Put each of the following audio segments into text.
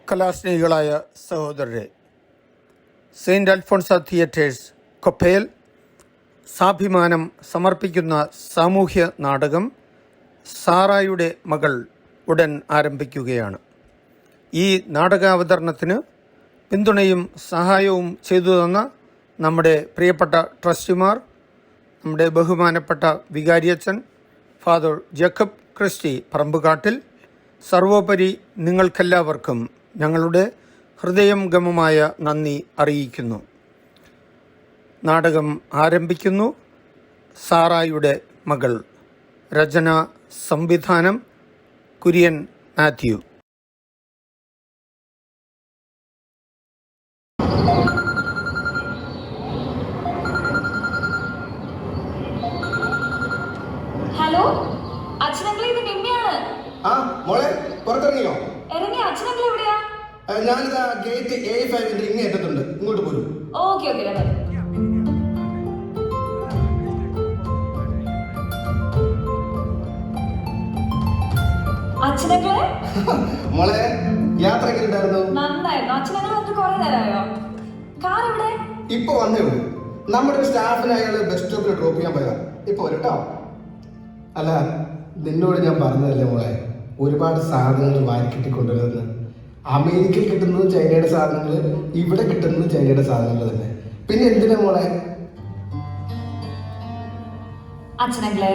കലാസ്നേഹികളായ സഹോദരരെ, saint Alphonsa theatres കൊപ്പയിൽ സാഭിമാനം സമർപ്പിക്കുന്ന സാമൂഹ്യ നാടകം സാറായുടെ മകൾ ഉടൻ ആരംഭിക്കുകയാണ്. ഈ നാടകാവതരണത്തിന് പിന്തുണയും സഹായവും ചെയ്തു തന്ന നമ്മുടെ പ്രിയപ്പെട്ട ട്രസ്റ്റിമാർ, നമ്മുടെ ബഹുമാനപ്പെട്ട വികാരിയച്ചൻ ഫാദർ ജേക്കബ് ക്രിസ്റ്റി പറമ്പുകാട്ടിൽ, സർവോപരി നിങ്ങൾക്കെല്ലാവർക്കും ഞങ്ങളുടെ ഹൃദയംഗമമായ നന്ദി അറിയിക്കുന്നു. നാടകം ആരംഭിക്കുന്നു. സാറായുടെ മകൾ. രചന, സംവിധാനം കുര്യൻ മാത്യു. ഹലോ, അച്ഛനങ്ങളെ, ഇത് നിമ്മിയാണ്. മോളെ പുറത്തിറങ്ങിയോ? ഇറങ്ങി. അച്ഛനങ്ങളെ എവിടെയാ? ഞാനിതാ ഗേറ്റ് A5 ഇങ്ങേ എത്തത്തുണ്ട്. ഇങ്ങോട്ട് പോരും. Okay okay. അച്ഛനങ്ങളെ മോളെ യാത്ര എങ്ങനെ ഉണ്ടായിരുന്നു? നന്നായിരുന്നു. അച്ഛനങ്ങളെ വന്നിട്ട് കുറെ നേരമായോ? കാർ എവിടെ? ഇപ്പൊ വന്നേ ഉള്ളൂ. നമ്മുടെ ഒരു സ്റ്റാഫിനെ അയാള് ബസ് സ്റ്റോപ്പിൽ ഡ്രോപ്പ് ചെയ്യാൻ പോയതാ. ഇപ്പൊ വരും കേട്ടോ. അല്ല, നിന്നോട് ഞാൻ പറഞ്ഞതല്ലേ മോളെ, ഒരുപാട് സാധനങ്ങൾ വാരിക്കെട്ടിക്കൊണ്ടുവരുന്നത്. അമേരിക്കയിൽ കിട്ടുന്നത് ചൈനയുടെ സാധനങ്ങൾ, ഇവിടെ കിട്ടുന്നത് ചൈനയുടെ സാധനങ്ങൾ തന്നെ. പിന്നെ എന്തിനാ മോളെ? അച്ഛനങ്ങളെ,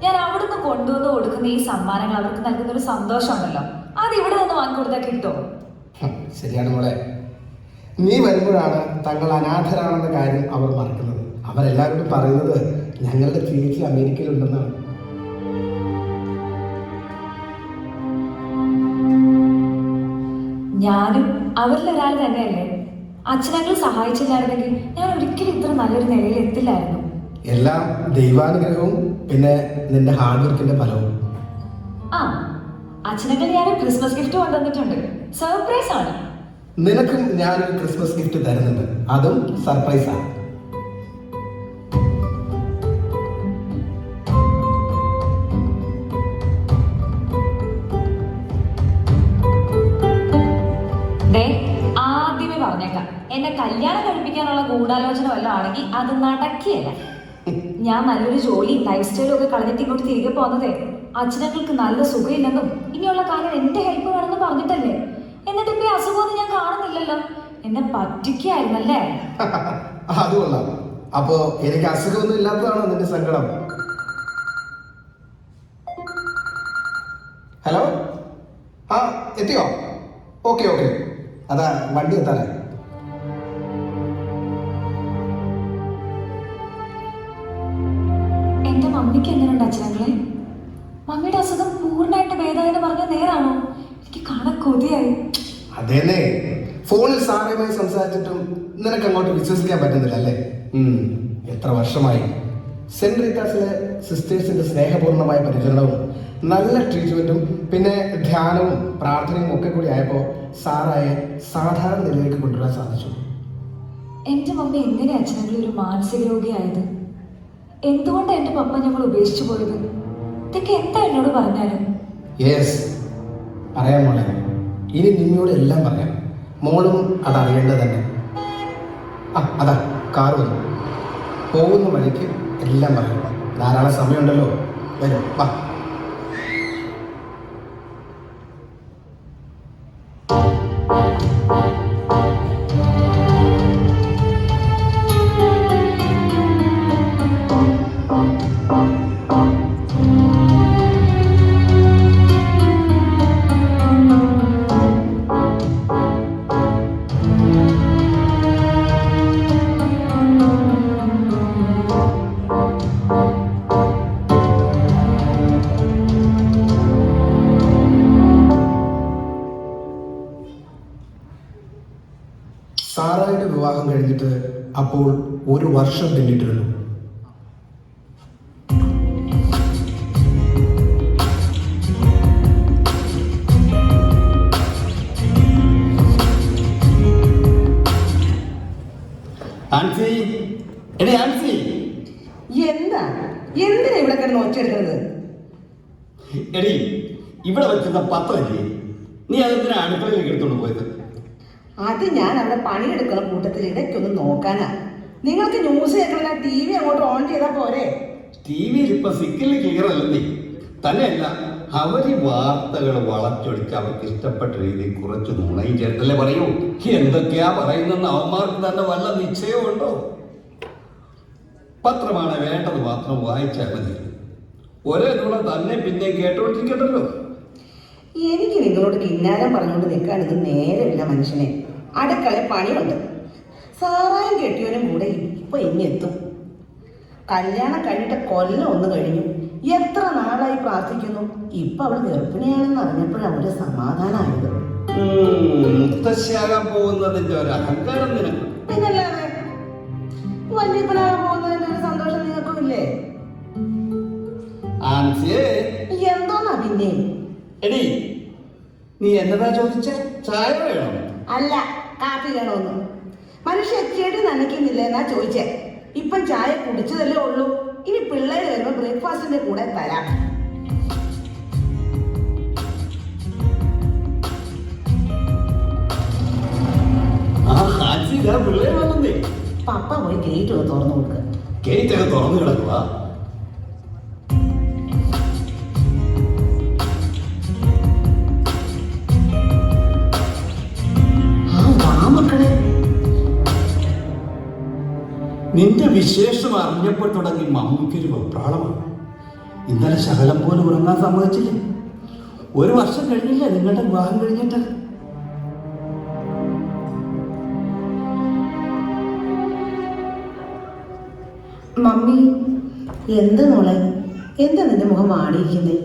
ഞാൻ അവിടുന്ന് കൊണ്ടുവന്ന് കൊടുക്കുന്ന ഈ സമ്മാനങ്ങൾ അവർക്ക് നൽകുന്ന ഒരു സന്തോഷമുണ്ടല്ലോ, അത് ഇവിടെ നിന്ന് വാങ്ങിക്കൊടുത്താൽ കിട്ടുമോ? ശരിയാണ് മോളെ. നീ വരുമ്പോഴാണ് തങ്ങൾ അനാഥരാണെന്ന കാര്യം അവർ മറക്കുന്നത്. അവരെല്ലാവരോടും പറയുന്നത് ഞങ്ങളുടെ ചേച്ചി അമേരിക്കയിലുണ്ടെന്നാണ്. ഞാനും അവരിലൊരാൾ തന്നെയല്ലേ. അച്ഛനങ്ങൾ സഹായിച്ചില്ലായിരുന്നെങ്കിൽ ഞാൻ ഒരിക്കലും ഇത്ര നല്ലൊരു നിലയിൽ എത്തില്ലായിരുന്നു. എല്ലാം ദൈവാനുഗ്രഹവും പിന്നെ നിന്റെ ഹാർഡ് വർക്കിന്റെ ഫലവും. അച്ഛനങ്ങൾ ഞാൻ ക്രിസ്മസ് ഗിഫ്റ്റ് കൊണ്ടുവന്നിട്ടുണ്ട്. സർപ്രൈസ് ആണ്. നിനക്കും ഞാനൊരു ക്രിസ്മസ് ഗിഫ്റ്റ് തരുന്നുണ്ട്. അതും സർപ്രൈസ് ആണ്. ആദ്യമേ പറഞ്ഞേക്കാം, എന്നെ കല്യാണം കഴിപ്പിക്കാനുള്ള ഗൂഢാലോചന വല്ലതും ആണെങ്കിൽ അത് നടക്കിയല്ല. ഞാൻ നല്ലൊരു ജോലി ലൈഫ് സ്റ്റൈലും ഒക്കെ കളഞ്ഞിട്ട് ഇങ്ങോട്ട് തിരികെ പോകുന്നതേ അച്ഛനങ്ങൾക്ക് നല്ല സുഖമില്ലെന്നും ഇനിയുള്ള കാലം എന്റെ ഹെൽപ്പ് വേണമെന്ന് പറഞ്ഞിട്ടല്ലേ. എന്നിട്ട് ഇപ്പൊ അസുഖമൊന്നും ഞാൻ കാണുന്നില്ലല്ലോ. എന്നെ പറ്റിക്കായിരുന്നല്ലേ? അത് കൊള്ളാം. അപ്പോ എനിക്ക് അസുഖമൊന്നും ഇല്ലാത്തതാണോ നിന്റെ സങ്കടം? ഹലോ, എത്തിയോ? ഓക്കെ ഓക്കെ, അതാ വണ്ടി എത്താനേ. എന്റെ മമ്മിക്ക് എങ്ങനെയുണ്ട് അച്ഛനങ്ങളെ? മമ്മിയുടെ അസുഖം പൂർണ്ണമായിട്ട് ഭേദമായെന്ന് പറഞ്ഞ നേരാണോ? എനിക്ക് കാണാൻ കൊതിയായി. അതേന്നെ, ഫോണിൽ സാറയുമായി സംസാരിച്ചിട്ടും നിനക്ക് അങ്ങോട്ട് വിശ്വസിക്കാൻ പറ്റുന്നില്ല അല്ലേ? എത്ര വർഷമായി. സെന്റ് റീത്താസിലെ സിസ്റ്റേഴ്സിന്റെ സ്നേഹപൂർണമായ പരിചരണവും നല്ല ട്രീറ്റ്മെന്റും പിന്നെ ധ്യാനവും പ്രാർത്ഥനയും ഒക്കെ കൂടി ആയപ്പോ സാറായെ സാധാരണ നിലയിലേക്ക് കൊണ്ടുവരാൻ സാധിച്ചു. എന്റെ മമ്മി എങ്ങനെയാ അച്ഛനങ്ങളെ ഒരു മാനസിക രോഗിയായത്? എന്തുകൊണ്ടാണ് എന്റെ പപ്പ ഞങ്ങൾ ഉപേക്ഷിച്ചു പോയത്? ഇതൊക്കെ എന്താ എന്നോട് പറഞ്ഞാലും? യെസ്, പറയാം മോളെ. ഇനി നിന്നോട് എല്ലാം പറയാം. മോളും അതറിയേണ്ടത് തന്നെ. അതാ കാർ വന്നു. പോകുന്ന വഴിക്ക് എല്ലാം പറയാം. ധാരാളം സമയമുണ്ടല്ലോ. വരും, വാ. സാറായുടെ വിവാഹം കഴിഞ്ഞിട്ട് അപ്പോൾ 1 വർഷം പിന്നിട്ടിരുന്നു. എന്തിനാ ഇവിടെ കിടന്ന് ഒച്ചയെടുക്കുന്നത്? എടി, ഇവിടെ വെച്ചിരുന്ന പത്രമില്ലേ, നീ അതെന്തിനാ അടുക്കളയിലേക്ക് എടുത്തോണ്ട് പോയത്? അത് ഞാൻ അവിടെ പണിയെടുക്കുന്ന കൂട്ടത്തിൽ ഇടയ്ക്കൊന്ന് നോക്കാനാ. നിങ്ങൾക്ക് ന്യൂസ് കേൾക്കണ TV അങ്ങോട്ട് ഓൺ ചെയ്താൽ പോരെ? ടി വിയിൽ ഇപ്പൊ സിഗ്നൽ ക്ലിയർ അല്ലെന്നേ. തന്നെയല്ല, അവര് വാർത്തകൾ വളച്ചൊടിച്ച് അവർക്ക് ഇഷ്ടപ്പെട്ട രീതിയിൽ കുറച്ച് നുണയും ചേർത്തല്ലേ പറയൂ. എന്തൊക്കെയാ പറയുന്നെന്ന് അവന്മാർക്ക് തന്നെ വല്ല നിശ്ചയമുണ്ടോ? പത്രമാണ് വേണ്ടത് മാത്രം വായിച്ചാൽ മതി. ഒരേ നുണ തന്നെ പിന്നെ കേട്ടോണ്ടിരിക്കണ്ടല്ലോ. എനിക്ക് നിങ്ങളോട് കിന്നാരം പറഞ്ഞുകൊണ്ട് നിൽക്കാൻ ഇത് നേരമില്ല മനുഷ്യനെ. അടുക്കള പണിയുണ്ട്. സാറായും കെട്ടിയവനും കൂടെ ഇപ്പൊ ഇങ്ങെത്തും. കല്യാണം കഴിഞ്ഞിട്ട് കൊല്ലം ഒന്ന് കഴിഞ്ഞു. എത്ര നാളായി പ്രാർത്ഥിക്കുന്നു. ഇപ്പൊ അവൾ ഗർഭിണിയാണെന്ന് അറിഞ്ഞപ്പോഴാണ് ഒരു സമാധാനമായത്. മുത്തശ്ശിയാകാൻ പോകുന്നതിന്റെ ഒരു അഹങ്കാരം നിനക്ക്. പിന്നല്ലാതെ വല്യപ്പനാകാൻ പോകുന്നതിന്റെ ഒരു സന്തോഷം നിങ്ങൾക്കും ഇല്ലേ? എന്തോന്നാ പിന്നെ? എടി, നീ എന്നതാ ചോദിച്ച? ചായ വേണോ? അല്ല, കാപ്പി വേണോന്ന്. മനുഷ്യ ചെടി നനയ്ക്കുന്നില്ല എന്നാ ചോദിച്ചേ. ഇപ്പം ചായ കുടിച്ചതല്ലേ ഉള്ളൂ. ഇനി പിള്ളേര് വരുമ്പോ ബ്രേക്ക്ഫാസ്റ്റിന്റെ കൂടെ തരാം. പിള്ളേർ വന്നേ. പപ്പ പോയി ഗേറ്റ് ഒന്ന് തുറന്നു കൊടുക്കുക. ഗേറ്റ് ഒക്കെ തുറന്നു കിടക്കുക. നിന്റെ വിശേഷം അറിഞ്ഞപ്പോൾ തുടങ്ങി മമ്മിക്കൊരു വെപ്രാളമാണ്. ഇന്നലെ ശകലം പോലും ഉറങ്ങാൻ സമ്മതിച്ചില്ല. 1 വർഷം കഴിഞ്ഞില്ല നിങ്ങളുടെ വിവാഹം കഴിഞ്ഞിട്ട്. മമ്മി, എന്ത് മോളെ, എന്താ നിന്റെ മുഖം വാടിയിരിക്കുന്നേ?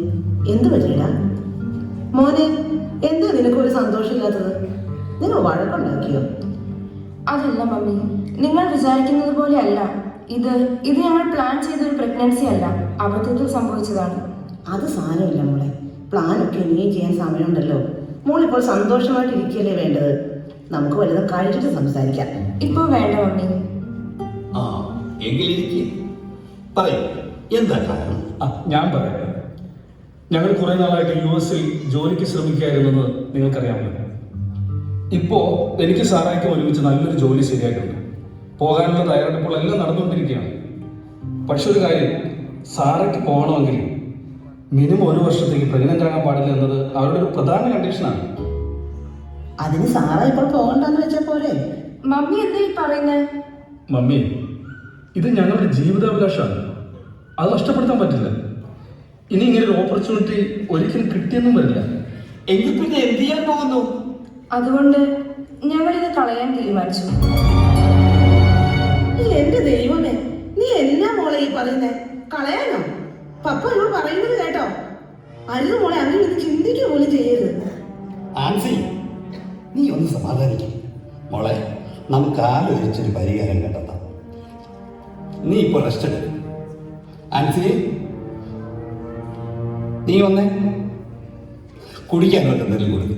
എന്ത് പറ്റിയിടാ മോനെ? എന്താ നിനക്കൊരു സന്തോഷമില്ലാത്തത്? നിങ്ങൾ വഴക്കുണ്ടാക്കിയോ? അതല്ല മമ്മി, നിങ്ങൾ വിചാരിക്കുന്നത് പോലെ അല്ല. ഇത് ഞങ്ങൾ പ്ലാൻ ചെയ്തൊരു പ്രഗ്നൻസി അല്ല, അബദ്ധത്തിൽ സംഭവിച്ചതാണ്. അത് സാരമില്ല മോളെ. പ്ലാനൊക്കെ ഇനിയും ചെയ്യാൻ സമയമുണ്ടല്ലോ. മോളിപ്പോൾ സന്തോഷമായിട്ട് ഇരിക്കുകയല്ലേ വേണ്ടത്. നമുക്ക് വലുതും കഴിച്ചിട്ട് സംസാരിക്കാം. ഇപ്പോൾ വേണ്ട മമ്മി. എന്താ കാരണം? ഞാൻ പറയാം. ഞങ്ങൾ കുറെ നാളായിട്ട് US ജോലിക്ക് ശ്രമിക്കുകയായിരുന്നെന്ന് നിങ്ങൾക്കറിയാമല്ലോ. ഇപ്പോൾ എനിക്ക് സാറായിക്കും ഒരുമിച്ച് നല്ലൊരു ജോലി ശരിയായിട്ടുണ്ട്. പോകാനുള്ള തയ്യാറെടുപ്പുകളെല്ലാം നടന്നുകൊണ്ടിരിക്കുകയാണ്. പക്ഷെ ഒരു കാര്യം, സാറയ്ക്ക് പോകണമെങ്കിൽ മിനിമം 1 വർഷത്തേക്ക് പ്രഗ്നന്റ് ആകാൻ പാടില്ല എന്നത് അവരുടെ ഒരു പ്രധാന കണ്ടീഷനാണ്. അതിന് സാറ ഇപ്പോൾ പോകണ്ടെന്ന് വെച്ചാൽ പോലെ. മമ്മി എന്താ ഈ പറയുന്നത്? മമ്മി, ഇത് ഞങ്ങളുടെ ജീവിതാഭിലാഷമാണ്. അത് നഷ്ടപ്പെടുത്താൻ പറ്റില്ല. ഇനി ഇങ്ങനെ ഒരു ഓപ്പർച്യൂണിറ്റി ഒരിക്കലും കിട്ടിയെന്നും വരില്ല. എങ്കിൽ പിന്നെ എന്ത് ചെയ്യാൻ പോകുന്നു? അതുകൊണ്ട് ഞങ്ങളിത് കളയാൻ തീരുമാനിച്ചു. എന്റെ ദൈവമേ, നീ എന്നാ മോളെ ഈ പറയുന്നേ? കളയാനോ? പപ്പ ഇവൾ പറയുന്നത് കേട്ടോ? അരുത് മോളെ, അങ്ങനെ ഇത് ചിന്തിക്കുക പോലും ചെയ്യരുത്. ആൻസി, നീ ഒന്ന് സമാധാനിക്കും മോളെ. നമുക്ക് ആലോചിച്ചൊരു പരിഹാരം കണ്ടെത്താം. നീ ഇപ്പോൾ റെസ്റ്റ് എടുക്കും. ആൻസി, നീ വന്നേ. കുടിക്കാൻ എന്തെങ്കിലും കൊടുക്കും.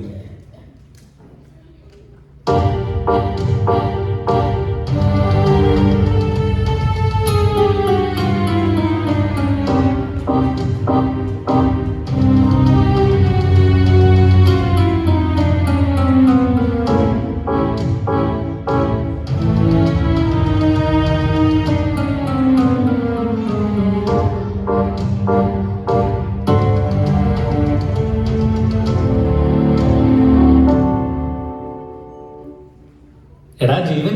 എടാ ജീവൻ,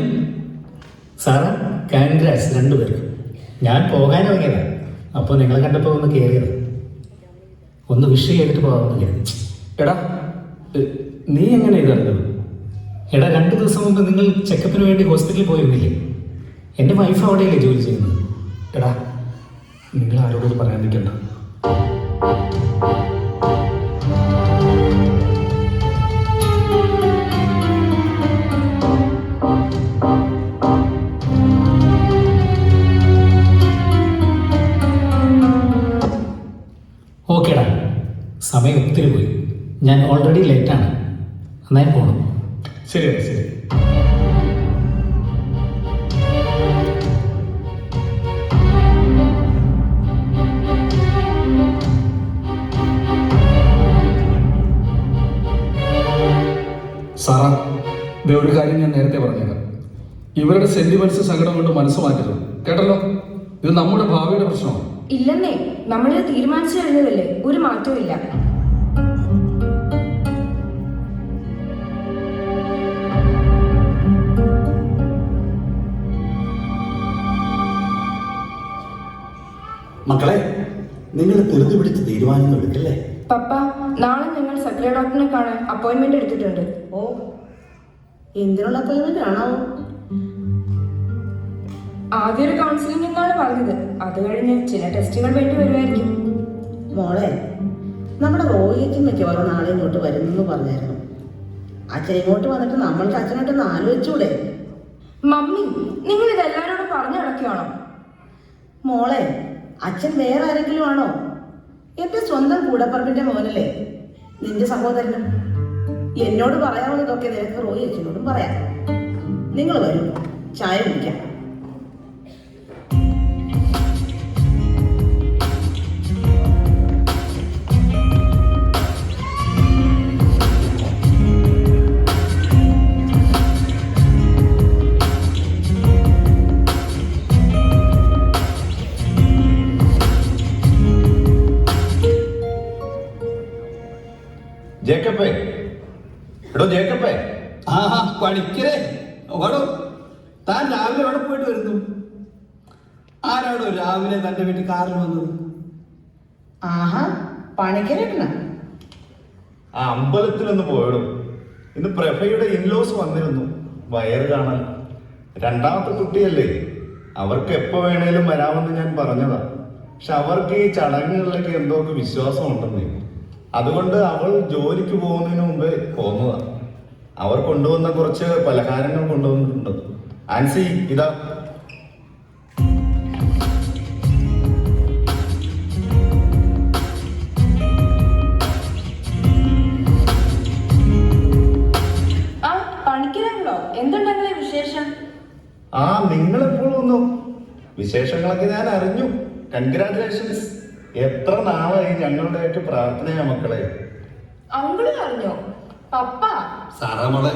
സാറാ, കൺഗ്രാറ്റ്സ് രണ്ടുപേരും. ഞാൻ പോകാൻ ഇറങ്ങിയതാണ്. അപ്പോൾ നിങ്ങളെ കണ്ടപ്പോൾ ഒന്ന് കയറിയത്, ഒന്ന് വിഷ് ചെയ്തിട്ട് പോകാമെന്ന് കരുതി. എടാ, നീ എങ്ങനെ ഇതറിഞ്ഞത്? എടാ, 2 ദിവസം മുമ്പ് നിങ്ങൾ ചെക്കപ്പിന് വേണ്ടി ഹോസ്പിറ്റലിൽ പോയിരുന്നില്ലേ? എൻ്റെ വൈഫ് അവിടെയല്ലേ ജോലി ചെയ്യുന്നത്. എടാ, നിങ്ങൾ ആരോടും പറയാൻ നിൽക്കണ്ട. ഓക്കേടാ, സമയം ഒത്തിരി പോയി. ഞാൻ ഓൾറെഡി ലേറ്റാണ്. നന്നായി പോകണം. ശരിയാണ്, ശരി. സാറാ, ദേ ഒരു കാര്യം ഞാൻ നേരത്തെ പറഞ്ഞേക്കാം. ഇവരുടെ സെന്റിമെന്റ്സ് സങ്കടം കൊണ്ട് മനസ്സ് മാറ്റരുത്, കേട്ടല്ലോ? ഇത് നമ്മുടെ ഭാവിയുടെ പ്രശ്നമാണ്. ഇല്ലെന്നേ, നമ്മളിത് തീരുമാനിച്ചു കഴിഞ്ഞതല്ലേ, ഒരു മാറ്റവും ഇല്ല. മക്കളെ, നിങ്ങൾ ധൃതി പിടിച്ച് തീരുമാനങ്ങൾ എടുക്കല്ലേ? പപ്പ, നാളെ ഞങ്ങൾ സക്രിയ ഡോക്ടറിനെ കാണാൻ അപ്പോയിന്റ്മെന്റ് എടുത്തിട്ടുണ്ട്. ഓ, എന്തിനുള്ള അപ്പോയിന്റ്മെന്റ് ആണോ? ആദ്യം ഒരു കൗൺസിലിംഗ് എന്നാണ് പറഞ്ഞത്. അത് കഴിഞ്ഞ് ചില ടെസ്റ്റുകൾ വേണ്ടി വരുമായിരിക്കും. മോളെ, നമ്മുടെ റോയിക്കും മിക്കവാറും നാളെ ഇങ്ങോട്ട് വരുന്നെന്ന് പറഞ്ഞായിരുന്നു. അച്ഛൻ ഇങ്ങോട്ട് വന്നിട്ട് നമ്മൾക്ക് അച്ഛനോട്ടൊന്ന് ആലോചിച്ചൂടെ? മമ്മി, നിങ്ങൾ ഇത് എല്ലാവരോടും പറഞ്ഞു നടക്കുകയാണോ? മോളെ, അച്ഛൻ വേറെ ആരെങ്കിലും ആണോ? എന്റെ സ്വന്തം കൂടപ്പറമ്പിന്റെ മോനല്ലേ, നിന്റെ സഹോദരനും. എന്നോട് പറയാവുന്നതൊക്കെ നിനക്ക് റോയി അച്ഛനോടും പറയാം. നിങ്ങൾ വരൂ, ചായ കുടിക്കാം. ജേക്കപ്പേ, എടോ ജേക്കപ്പേ. ആ പണിക്കരെ, ഓടോ. താൻ രാവിലെ എവിടെ പോയിട്ട് വരുന്നു? ആരാടോ രാവിലെ തന്റെ വീട്ടിൽ കാറിൽ വന്നത്? ആഹാ, പണിക്കരേട്ടനാ? ആ അമ്പലത്തിലൊന്ന് പോയിടും. ഇന്ന് പ്രഭയുടെ ഇൻലോസ് വന്നിരുന്നു വയറ് കാണാൻ. രണ്ടാമത്തെ കുട്ടിയല്ലേ, അവർക്ക് എപ്പോ വേണേലും വരാമെന്ന് ഞാൻ പറഞ്ഞതാ. പക്ഷെ അവർക്ക് ഈ ചടങ്ങുകളിലൊക്കെ എന്തോ ഒക്കെ വിശ്വാസം ഉണ്ടെന്നേ. അതുകൊണ്ട് അവൾ ജോലിക്ക് പോകുന്നതിന് മുമ്പേ പോന്നതാ. അവർ കൊണ്ടുവന്ന കുറച്ച് പലഹാരങ്ങൾ കൊണ്ടുവന്നിട്ടുണ്ട്. ആൻസി, ഇതാ. ആ പണിക്കരാണല്ലോ, എന്തുണ്ടെങ്കിലേ വിശേഷം? ആ, നിങ്ങളെപ്പോഴും വന്നു. വിശേഷങ്ങളൊക്കെ ഞാൻ അറിഞ്ഞു. കൺഗ്രാറ്റുലേഷൻസ്. എത്ര നാളായി ഞങ്ങളുടെയൊക്കെ പ്രാർത്ഥനയാ മക്കളെ. അങ്കിള് അറിഞ്ഞോ? പപ്പ. സാറാ മോളെ,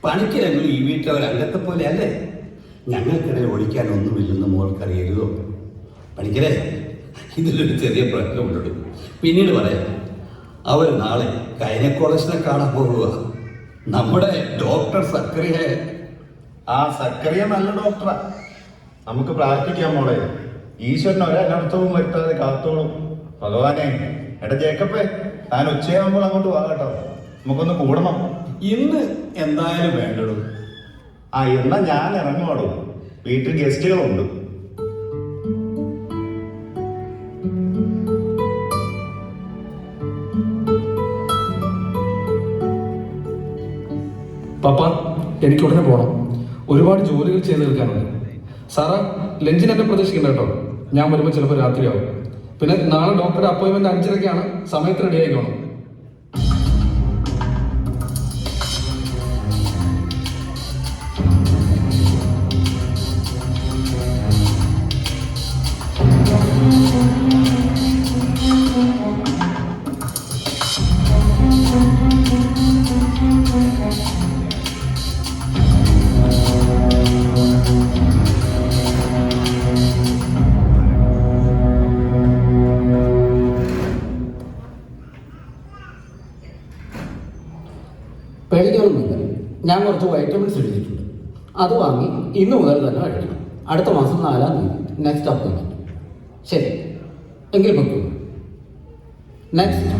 പണിക്കരെങ്കിലും ഈ വീട്ടിലെ ഒരു അംഗത്തെ പോലെ അല്ലേ? ഞങ്ങൾക്കിടയിൽ ഓടിക്കാൻ ഒന്നുമില്ലെന്ന് മോൾക്കറിയരുതോ? പണിക്കരെ, ഇതിലൊരു ചെറിയ പ്രശ്നമുണ്ട്, പിന്നീട് പറയാം. അവർ നാളെ ഗൈനക്കോളജിനെ കാണാൻ പോകുക. നമ്മുടെ ഡോക്ടർ സക്കറിയ. ആ സക്കറിയ നല്ല ഡോക്ടറാ. നമുക്ക് പ്രാർത്ഥിക്കാം മോളെ. ഈശ്വരൻ ഒരനർത്ഥവും വരുത്താതെ കാത്തോളും. ഭഗവാനെ. എടാ ജേക്കപ്പേ, താൻ ഉച്ചയാകുമ്പോൾ അങ്ങോട്ട് വാ കേട്ടോ, നമുക്കൊന്ന് കൂടണം. ഇന്ന് എന്തായാലും വേണ്ടടൂ. ആ, എന്നാ ഞാൻ ഇറങ്ങുവാടോ, വീട്ടിൽ ഗസ്റ്റുകളുണ്ട്. പപ്പ, എനിക്ക് ഉടനെ പോകണം. ഒരുപാട് ജോലികൾ ചെയ്ത് തീർക്കാനുണ്ട്. സാറാ, ലഞ്ചിന് എന്നെ പ്രതീക്ഷിക്കണ്ട കേട്ടോ. ഞാൻ വരുമ്പോൾ ചിലപ്പോൾ രാത്രിയാവും. പിന്നെ നാളെ ഡോക്ടറുടെ അപ്പോയിൻമെന്റ് 5:30-ക്കാണ്. സമയത്ത് റെഡി ആയിക്കോണം. പേടിക്കാനൊന്നുമില്ല. ഞാൻ കുറച്ച് വൈറ്റമിൻസ് എഴുതിയിട്ടുണ്ട്. അത് വാങ്ങി ഇന്ന് മുതൽ തന്നെ കഴിക്കണം. അടുത്ത മാസം 4-ാം തീയതി നെക്സ്റ്റ് അപ്പോയിൻമെൻറ്റ്. ശരി എങ്കിൽ വെക്കൂ. നെക്സ്റ്റ്.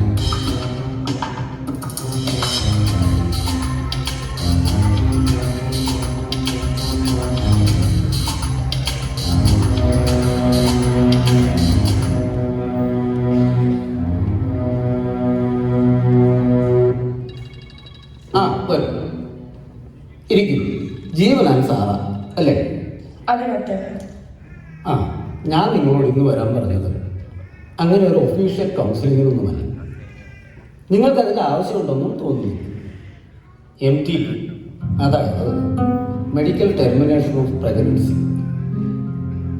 ആ വരും. ഇരിക്കും. ജീവനാണ് സാറാ അല്ലേ? അതെ ഡോക്ടർ. ആ, ഞാൻ നിങ്ങളോട് ഇന്ന് വരാൻ പറഞ്ഞത് അങ്ങനെ ഒരു ഒഫീഷ്യൽ കൗൺസിലിങ്ങിനൊന്നുമല്ല. നിങ്ങൾക്ക് അതിൻ്റെ ആവശ്യമുണ്ടെന്നും തോന്നുന്നു. MTP, അതായത് മെഡിക്കൽ ടെർമിനേഷൻ ഓഫ് പ്രഗ്നൻസി,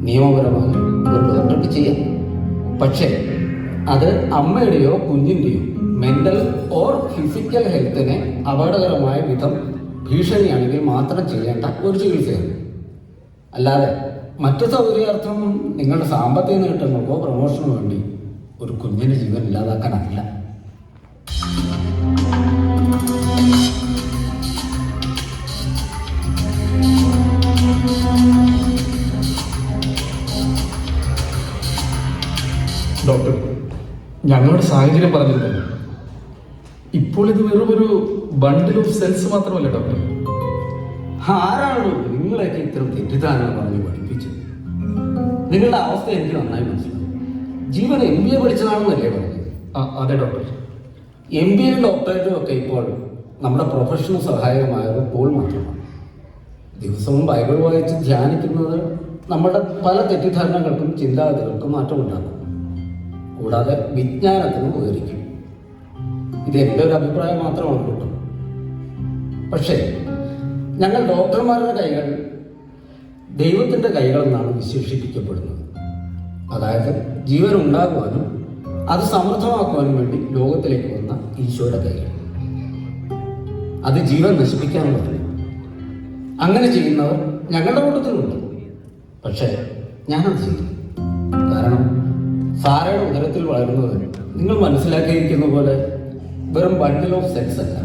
നിയമപരമായി ഒരു ഡോക്ടർക്ക് ചെയ്യാം. പക്ഷേ അത് അമ്മയുടെയോ കുഞ്ഞിൻ്റെയോ മെന്റൽ ഓർ ഫിസിക്കൽ ഹെൽത്തിനെ അപകടകരമായ വിധം ഭീഷണിയാണെങ്കിൽ മാത്രം ചെയ്യേണ്ട ഒരു ചികിത്സയാണ്. അല്ലാതെ മറ്റു സൗകര്യാർത്ഥം നിങ്ങളുടെ സാമ്പത്തിക നേട്ടങ്ങൾക്കോ പ്രമോഷനോ വേണ്ടി ഒരു കുഞ്ഞിൻ്റെ ജീവൻ ഇല്ലാതാക്കാനല്ല. ഡോക്ടർ, ഞങ്ങളുടെ സാഹചര്യം പറഞ്ഞിരുന്നല്ലോ. ഇപ്പോൾ ഇത് വെറും ഒരു ബണ്ടിൽ ഓഫ് സെൽസ് മാത്രമല്ല ഡോക്ടർ. ആരാണോ നിങ്ങളൊക്കെ ഇത്തരം തെറ്റിദ്ധാരണ പറഞ്ഞ് പഠിപ്പിച്ചത്? നിങ്ങളുടെ അവസ്ഥ എനിക്ക് നന്നായി മനസ്സിലാവും. ജീവൻ MBA പഠിച്ചതാണെന്നല്ലേ പറഞ്ഞത്? അതെ ഡോക്ടർ. MBA ഡോക്ടറേറ്റും ഒക്കെ ഇപ്പോൾ നമ്മുടെ പ്രൊഫഷന് സഹായകമായത് ഇപ്പോൾ മാത്രമാണ്. ദിവസവും ബൈബിൾ വായിച്ച് ധ്യാനിക്കുന്നത് നമ്മുടെ പല തെറ്റിദ്ധാരണകൾക്കും ചിന്താഗതികൾക്കും മാറ്റമുണ്ടാക്കും. കൂടാതെ വിജ്ഞാനത്തിനും ഉപകരിക്കും. ഇത് എൻ്റെ ഒരു അഭിപ്രായം മാത്രമാണ് കേട്ടോ. പക്ഷേ ഞങ്ങൾ ഡോക്ടർമാരുടെ കൈകൾ ദൈവത്തിൻ്റെ കൈകളെന്നാണ് വിശേഷിപ്പിക്കപ്പെടുന്നത്. അതായത് ജീവൻ ഉണ്ടാകുവാനും അത് സമൃദ്ധമാക്കുവാനും വേണ്ടി ലോകത്തിലേക്ക് വന്ന ഈശോയുടെ കൈകൾ. അത് ജീവൻ നശിപ്പിക്കാനുള്ളതല്ല. അങ്ങനെ ചെയ്യുന്നവർ ഞങ്ങളുടെ കൂട്ടത്തിലുണ്ട്. പക്ഷേ ഞാനത് ചെയ്യും. കാരണം സാറയുടെ ഉദരത്തിൽ വളരുന്നത് നിങ്ങൾ മനസ്സിലാക്കിയിരിക്കുന്ന പോലെ വെറും ബണ്ടിൽ ഓഫ് സെക്സ് അല്ല.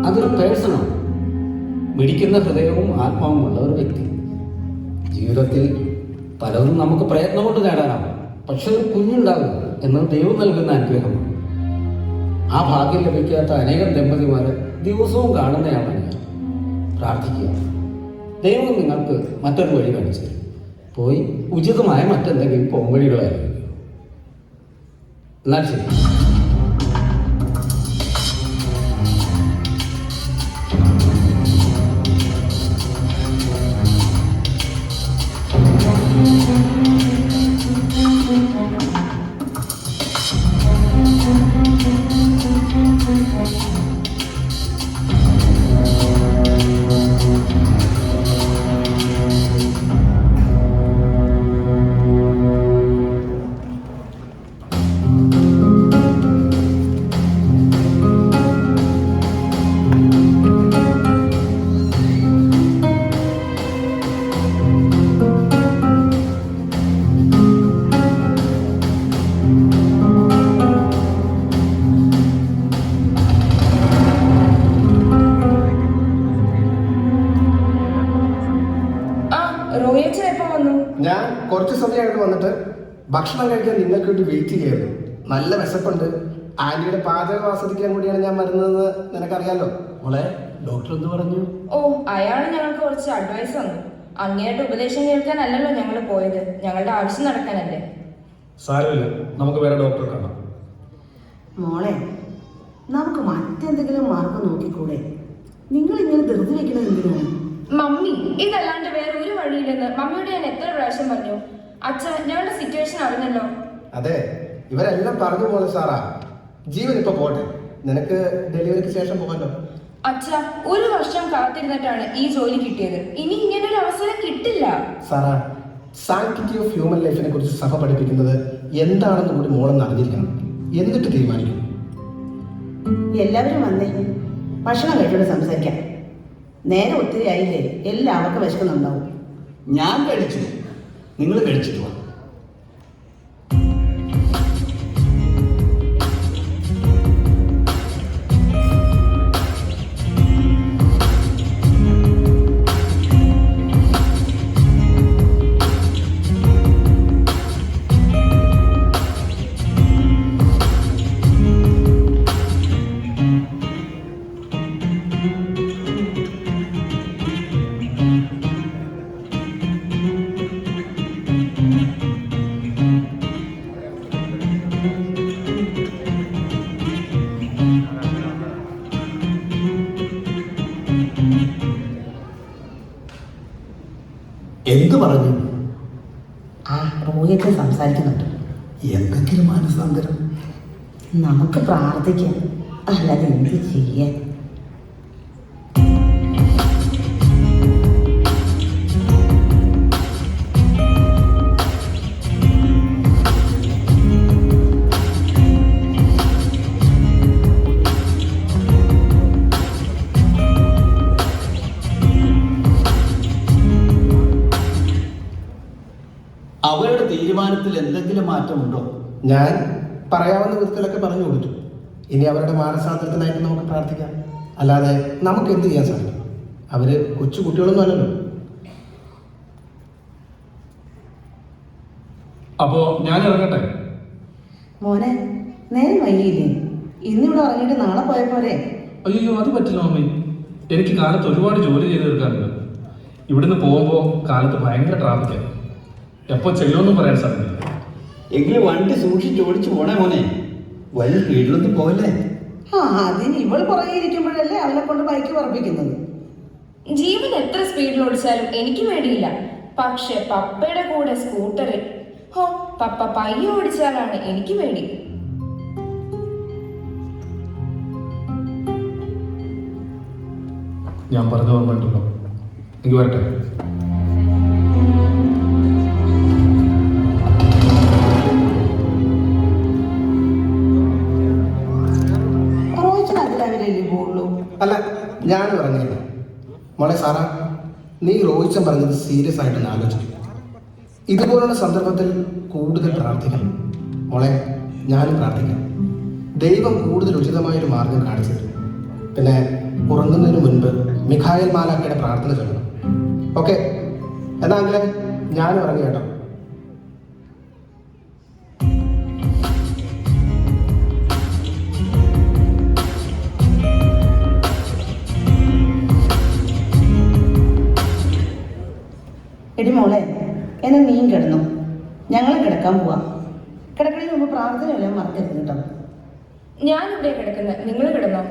അതൊരു പേഴ്സണാണ്. മിടിക്കുന്ന ഹൃദയവും ആത്മാവും ഉള്ള ഒരു വ്യക്തി. ജീവിതത്തിൽ പലതും നമുക്ക് പ്രയത്നം കൊണ്ട് നേടാനാവും. പക്ഷെ ഒരു കുഞ്ഞുണ്ടാകുക എന്നത് ദൈവം നൽകുന്ന അനുഗ്രഹമാണ്. ആ ഭാഗ്യം ലഭിക്കാത്ത അനേകം ദമ്പതിമാരെ ദിവസവും കാണുന്നതാണ് ഞാൻ. പ്രാർത്ഥിക്കുക, ദൈവം നിങ്ങൾക്ക് മറ്റൊരു വഴി കാണിച്ചു തരും. പോയി ഉചിതമായ മറ്റെന്തെങ്കിലും പോംവഴികളായിരിക്കും. എന്നാൽ ശരി. ഞാൻ കുറച്ച് സമയമായിട്ട് വന്നിട്ട് ഭക്ഷണം കഴിക്കാൻ നിങ്ങൾക്ക് വേണ്ടി വെയിറ്റ് ചെയ്യായിരുന്നു. നല്ല വിശപ്പുണ്ട്. ആന്റിയുടെ പാചകം ആസ്വദിക്കാൻ കൂടിയാണ് ഞാൻ വരുന്നതെന്ന് നിനക്കറിയാലോ. മോളെ, ഡോക്ടർ എന്ത് പറഞ്ഞു? ഓ, അയാൾ ഞങ്ങൾക്ക് കുറച്ച് അഡ്വൈസ് തന്നു. അങ്ങേരുടെ ഉപദേശം കേൾക്കാനല്ലല്ലോ ഞങ്ങൾ പോയത്, ഞങ്ങളുടെ ആവശ്യം നടക്കാനല്ലേ. സാരമില്ല, നമുക്ക് വേറെ ഡോക്ടറെ കാണാം. മോളെ, നമുക്ക് മറ്റെന്തെങ്കിലും മാർഗം നോക്കിക്കൂടെ? നിങ്ങൾ ഇങ്ങനെ ധൃതി വെക്കുന്നത് എന്തിനാണ്? മമ്മി, ഇതല്ലാണ്ട് വേറെ ഒരു വഴിയില്ലെന്ന് മമ്മിയോട് ഞാൻ എത്ര പ്രാവശ്യം പറഞ്ഞു. അച്ഛ, ഞങ്ങളുടെ സിറ്റുവേഷൻ അറിഞ്ഞല്ലോ. അതെ, ഇവരെല്ലാം പറഞ്ഞു പോലെ സാറാ. ജീവൻ ഇപ്പൊ പോട്ടെ, നിനക്ക് ഡെലിവറിക്ക് ശേഷം പോകാലോ. അച്ഛ, ഒരു വർഷം കാത്തിരുന്നിട്ടാണ് ഈ ജോലി കിട്ടിയത്. ഇനി ഇങ്ങനെ ഒരു അവസരം കിട്ടില്ല. സാറാ, സാങ്ക്ടിറ്റി ഓഫ് ഹ്യൂമൻ ലൈഫിനെ കുറിച്ച് സഭ പഠിപ്പിക്കുന്നത് എന്താണെന്ന് കൂടി മോളെന്ന് അറിഞ്ഞിരിക്കണം. എന്നിട്ട് തീരുമാനിക്കും. എല്ലാവരും വന്നേ, ഭക്ഷണം കഴിച്ചോണ്ട് സംസാരിക്കാം. നേരെ ഒത്തിരി ആയില്ലേ, എല്ലാവർക്കും വിശക്കുന്നുണ്ടാവും. ഞാൻ കഴിച്ചു, നിങ്ങൾ കഴിച്ചിട്ട് വാ. എന്ത് പറഞ്ഞു? ആ റോഹിത്ത് സംസാരിക്കുന്നുണ്ട്. എന്തെങ്കിലും മനസ്സാന്തരം. നമുക്ക് പ്രാർത്ഥിക്കാം, അല്ലാതെ എന്ത് ചെയ്യാൻ? തീരുമാനത്തിൽ എന്തെങ്കിലും മാറ്റമുണ്ടോ? ഞാൻ പറയാവുന്ന വിധത്തിലൊക്കെ പറഞ്ഞു കൊടുത്തു. ഇനി അവരുടെ മാനസാന്തരത്തിനായിട്ട് നമുക്ക് പ്രാർത്ഥിക്കാം. അല്ലാതെ നമുക്ക് എന്ത് ചെയ്യാൻ സാധിക്കും? അവര് കൊച്ചു കുട്ടികളൊന്നും അല്ലല്ലോ. അപ്പോ ഞാൻ ഇറങ്ങട്ടെ. മോനെ, നേരം വൈകിയില്ലേ? ഇന്നിവിടെ ഇറങ്ങിയിട്ട് നാളെ പോയ പോരെ? അയ്യോ, അത് പറ്റില്ല മമ്മി. എനിക്ക് കാലത്ത് ഒരുപാട് ജോലി ചെയ്ത് തീർക്കാറുണ്ട്. ഇവിടുന്ന് പോകുമ്പോൾ കാലത്ത് ഭയങ്കര ട്രാഫിക്കാണ്. എപ്പോൾ ചെല്ലുമെന്നും പറയാൻ സാധിക്കില്ല. എങ്കിലും വണ്ടി സൂക്ഷിച്ച് ഓടിച്ചു പോണേ മോനെ. വഴി വീട്ടിലൊന്നും പോകല്ലേ. അതിന് ഇവൾ പുറകെ ഇരിക്കുമ്പോഴല്ലേ അവനെ കൊണ്ട് ബൈക്ക് പറപ്പിക്കുന്നത്. ജീവൻ എത്ര സ്പീഡിൽ ഓടിച്ചാലും എനിക്ക് പേടിയില്ല. പക്ഷെ പപ്പയുടെ കൂടെ സ്കൂട്ടറിൽ പപ്പ പയ്യെ ഓടിച്ചാലാണ് എനിക്ക് പേടി. ഞാൻ പറഞ്ഞ ഓർമ്മയുണ്ടല്ലോ. എനിക്ക് വരട്ടെ. അല്ല, ഞാൻ പറഞ്ഞില്ല മോളെ സാറാ, നീ റോഹിച്ചൻ പറഞ്ഞത് സീരിയസ് ആയിട്ടൊന്ന് ആലോചിക്കും. ഇതുപോലുള്ള സന്ദർഭത്തിൽ കൂടുതൽ പ്രാർത്ഥിക്കണം മോളെ. ഞാനും പ്രാർത്ഥിക്കാം. ദൈവം കൂടുതൽ ഉചിതമായൊരു മാർഗം കാണിച്ചു തരും. പിന്നെ ഉറങ്ങുന്നതിന് മുൻപ് മിഖായേൽ മാലാഖയുടെ പ്രാർത്ഥന ചൊല്ലണം. ഓക്കെ, എന്നാ അങ്ങനെ ഞാനും ഇറങ്ങി കേട്ടോ. എടി മോളെ, എന്നെ നീ കിടന്നു. ഞങ്ങൾ കിടക്കാൻ പോവാം. കിടക്കണതിന് മുമ്പ് പ്രാർത്ഥനയല്ലേ മറക്കരുത് കേട്ടോ. ഞാനിവിടെ കിടക്കുന്നത്, നിങ്ങൾ കിടന്നോ.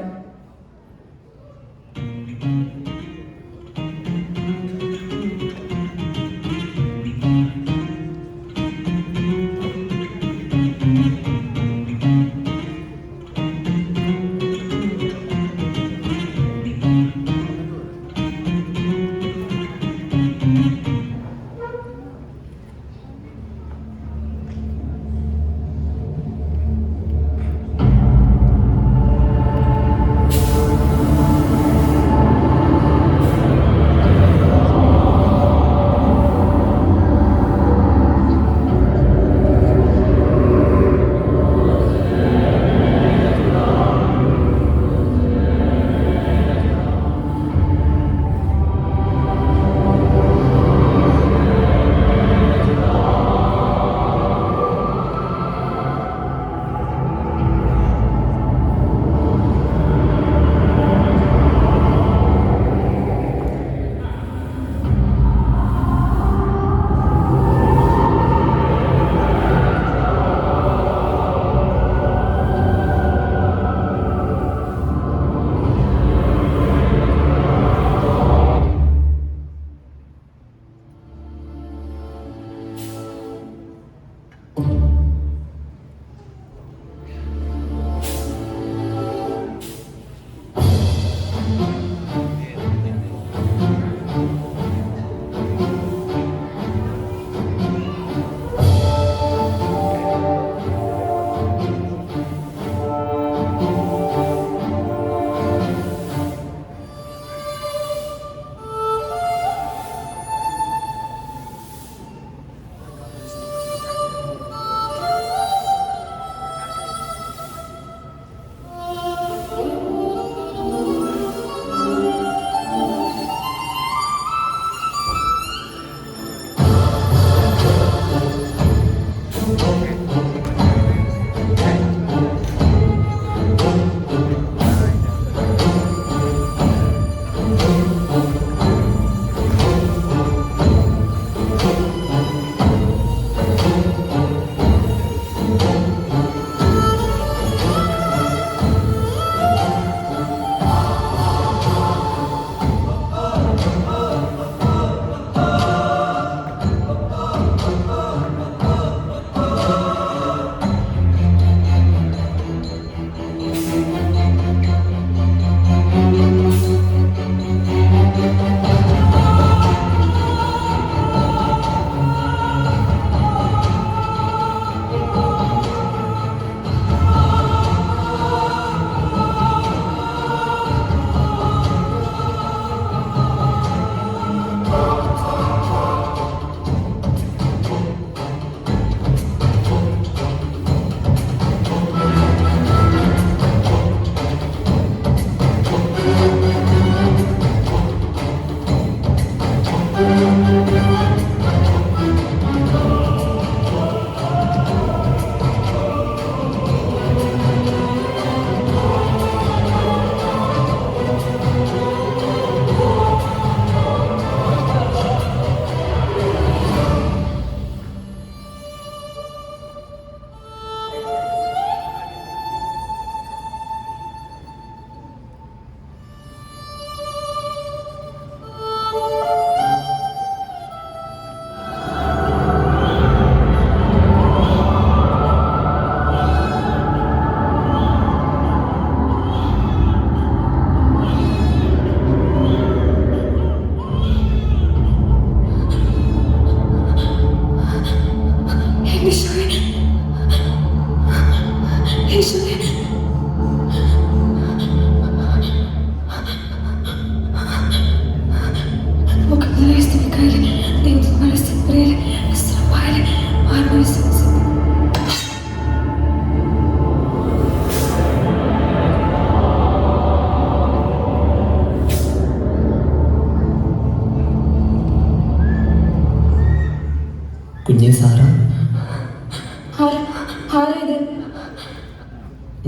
കുഞ്ഞെ സാറ,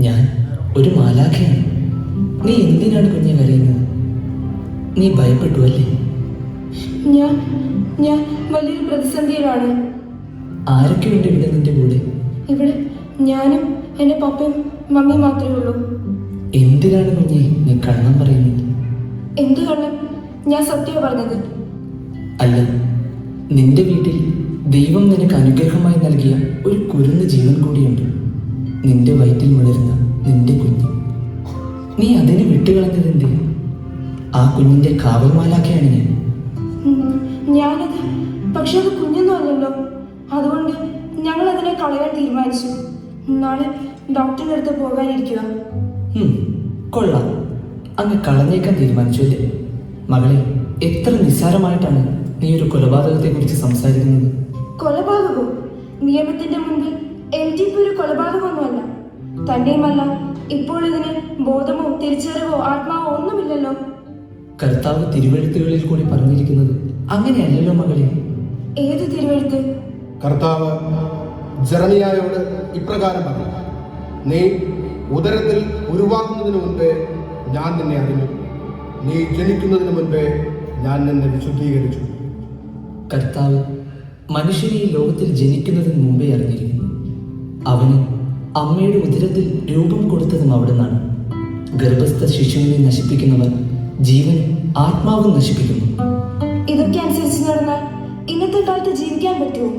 ഞാൻ ഒരു മാലാഖയാണ്. നീ എന്തിനാണ് കുഞ്ഞെ കരയുന്നത്? നീ ഭയപ്പെട്ടു അല്ലേ? ഞാൻ വലിയൊരു പ്രതിസന്ധിയിലാണ്. ആരൊക്കെ ഉണ്ട് ഇവിടെ നിന്റെ കൂടെ? ഇവിടെ ഞാനും എൻ്റെ പപ്പയും മമ്മിയും മാത്രമേ ഉള്ളൂ. എന്തിനാണ് കുഞ്ഞെ നീ കള്ളം പറയുന്നത്? എന്ത് കള്ളം? ഞാൻ സത്യം പറഞ്ഞത്. അല്ല, നിന്റെ വീട്ടിൽ ദൈവം നിനക്ക് അനുഗ്രഹമായി നൽകിയ ഒരു കുരുന്ന് ജീവൻ കൂടിയുണ്ട്. നിന്റെ വയറ്റിൽ വളരുന്ന നിന്റെ കുഞ്ഞ്. നീ അതിനെ വിട്ടുകളഞ്ഞതെന്തേ? ആ കുഞ്ഞിന്റെ കാവൽമാലാഖയാണ് ഞാൻ. ഞാനത്, പക്ഷെ അത് കുഞ്ഞൊന്നും അല്ലല്ലോ. അതുകൊണ്ട് ഞങ്ങൾ അതിനെ കളയാൻ തീരുമാനിച്ചു. നാളെ ഡോക്ടറിന്റെ അടുത്ത് പോകാനിരിക്കുക. കൊള്ളാം, അങ്ങ് കളഞ്ഞേക്കാൻ തീരുമാനിച്ചു അല്ലേ? മകളെ, എത്ര നിസ്സാരമായിട്ടാണ് നീ ഒരു കൊലപാതകത്തെ കുറിച്ച് സംസാരിക്കുന്നത്. കൊലപാതകവും നിയമത്തിന്റെ മുൻപിൽ MTP ഒരു കൊലപാതകമൊന്നുമല്ല. തന്നെയുമല്ല, ഇപ്പോൾ ഇതിന് ബോധമോ തിരിച്ചറിവോ ആത്മാവോ ഒന്നുമില്ലല്ലോ. കർത്താവ് തിരുവെഴുത്തുകളിൽ കൂടി പറഞ്ഞിരിക്കുന്നത് അങ്ങനെയല്ലല്ലോ മകളെ. ഏത് തിരുവെഴുത്ത്? കർത്താവ് ജെറമിയായോട് ഇപ്രകാരം പറഞ്ഞു, നീ ഉദരത്തിൽ ഉരുവാകുന്നതിന് മുൻപേ ഞാൻ നിന്നെ അറിഞ്ഞു, നീ ജനിക്കുന്നതിന് മുൻപേ ഞാൻ നിന്നെ വിശുദ്ധീകരിച്ചു. കർത്താവ് മനുഷ്യനെ ഈ ലോകത്തിൽ ജനിക്കുന്നതിന് മുമ്പേ അറിഞ്ഞിരിക്കുന്നു. അവന് അമ്മയുടെ ഉദരത്തിൽ രൂപം കൊടുത്തതും അവിടെ നിന്നാണ്. ഗർഭസ്ഥ ശിശുവിനെ നശിപ്പിക്കുന്നവർ ജീവനും ആത്മാവും നശിപ്പിക്കുന്നു. ഇതൊക്കെ അനുസരിച്ച് നടന്നാൽ ഇന്നത്തെ കാലത്ത് ജീവിക്കാൻ പറ്റുമോ?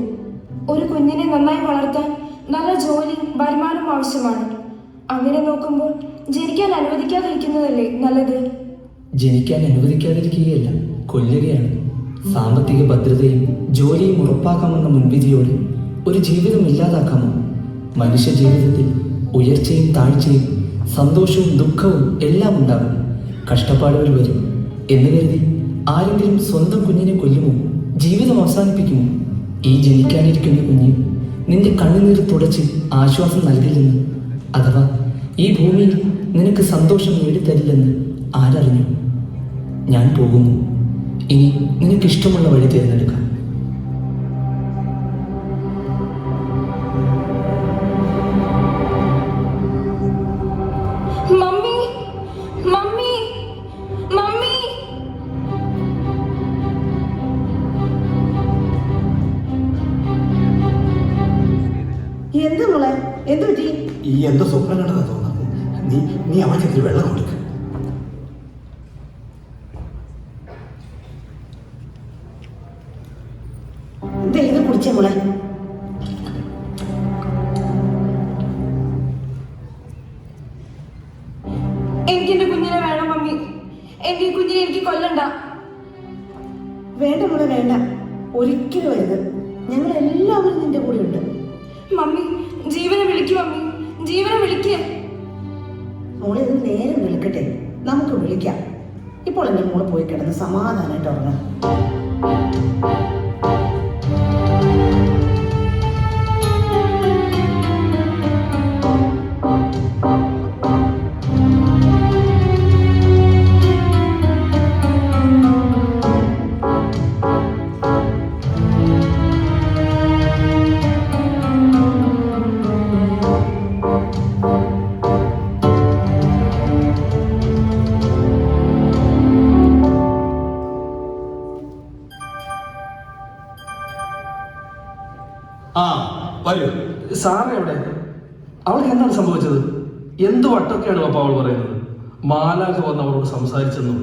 ഒരു കുഞ്ഞിനെ നന്നായി വളർത്താൻ നല്ല ജോലിയും വരുമാനവും ആവശ്യമാണ്. അങ്ങനെ നോക്കുമ്പോൾ ജനിക്കാൻ അനുവദിക്കാതിരിക്കുന്നതല്ലേ നല്ലത്? ജനിക്കാൻ അനുവദിക്കാതിരിക്കുകയല്ല, കൊല്ലുകയാണ്. സാമ്പത്തിക ഭദ്രതയും ജോലിയും ഉറപ്പാക്കാമെന്ന മുൻവിധിയോടെ ഒരു ജീവിതം ഇല്ലാതാക്കാമോ? മനുഷ്യ ജീവിതത്തിൽ ഉയർച്ചയും താഴ്ചയും സന്തോഷവും ദുഃഖവും എല്ലാം ഉണ്ടാകും. കഷ്ടപ്പാടുകൾ വരും എന്ന് കരുതി ആരെങ്കിലും സ്വന്തം കുഞ്ഞിനെ കൊല്ലുമോ? ജീവിതം അവസാനിപ്പിക്കുമോ? ഈ ജനിക്കാനിരിക്കുന്ന കുഞ്ഞ് നിന്റെ കണ്ണുനീർ തുടച്ച് ആശ്വാസം നൽകില്ലെന്ന്, അഥവാ ഈ ഭൂമിയിൽ നിനക്ക് സന്തോഷം നേടിത്തരില്ലെന്ന് ആരറിഞ്ഞു? ഞാൻ പോകുന്നു. ഇനി നിനക്കിഷ്ടമുള്ള വഴി തിരഞ്ഞെടുക്കാം. Mummy, mummy, mummy. എന്ത് മോളെ, എന്ത് പറ്റി? ഈ എന്തോ സ്വപ്നം കണ്ടതാ തോന്നുന്നത്. നീ അവർക്ക് വെള്ളം കൊടുക്ക. ഇത് കുടിച്ചേ മോളെ. എനിക്ക് എന്റെ കുഞ്ഞിനെ വേണം മമ്മി. എന്റെ ഈ കുഞ്ഞിനെ എനിക്ക് കൊല്ലണ്ട. വേണ്ട മോളെ, വേണ്ട, ഒരിക്കലും വരുത്. ഞങ്ങൾ എല്ലാവരും നിന്റെ കൂടെ ഉണ്ട്. മമ്മി, ജീവനെ വിളിക്കൂ മമ്മി, ജീവനെ വിളിക്കേ. മോളെ ഇത് നേരം വിളിക്കട്ടെ, നമുക്ക് വിളിക്കാം. ഇപ്പോൾ എൻ്റെ മോള് പോയി കിടന്ന് സമാധാനമായിട്ട് ഉറങ്ങാം. സാറേ, എവിടെ? അവൾക്ക് എന്താണ് സംഭവിച്ചത്? എന്ത് വട്ടൊക്കെയാണ് പപ്പ അവൾ പറയുന്നത്? മാലാഖ വന്ന് അവളോട് സംസാരിച്ചെന്നും.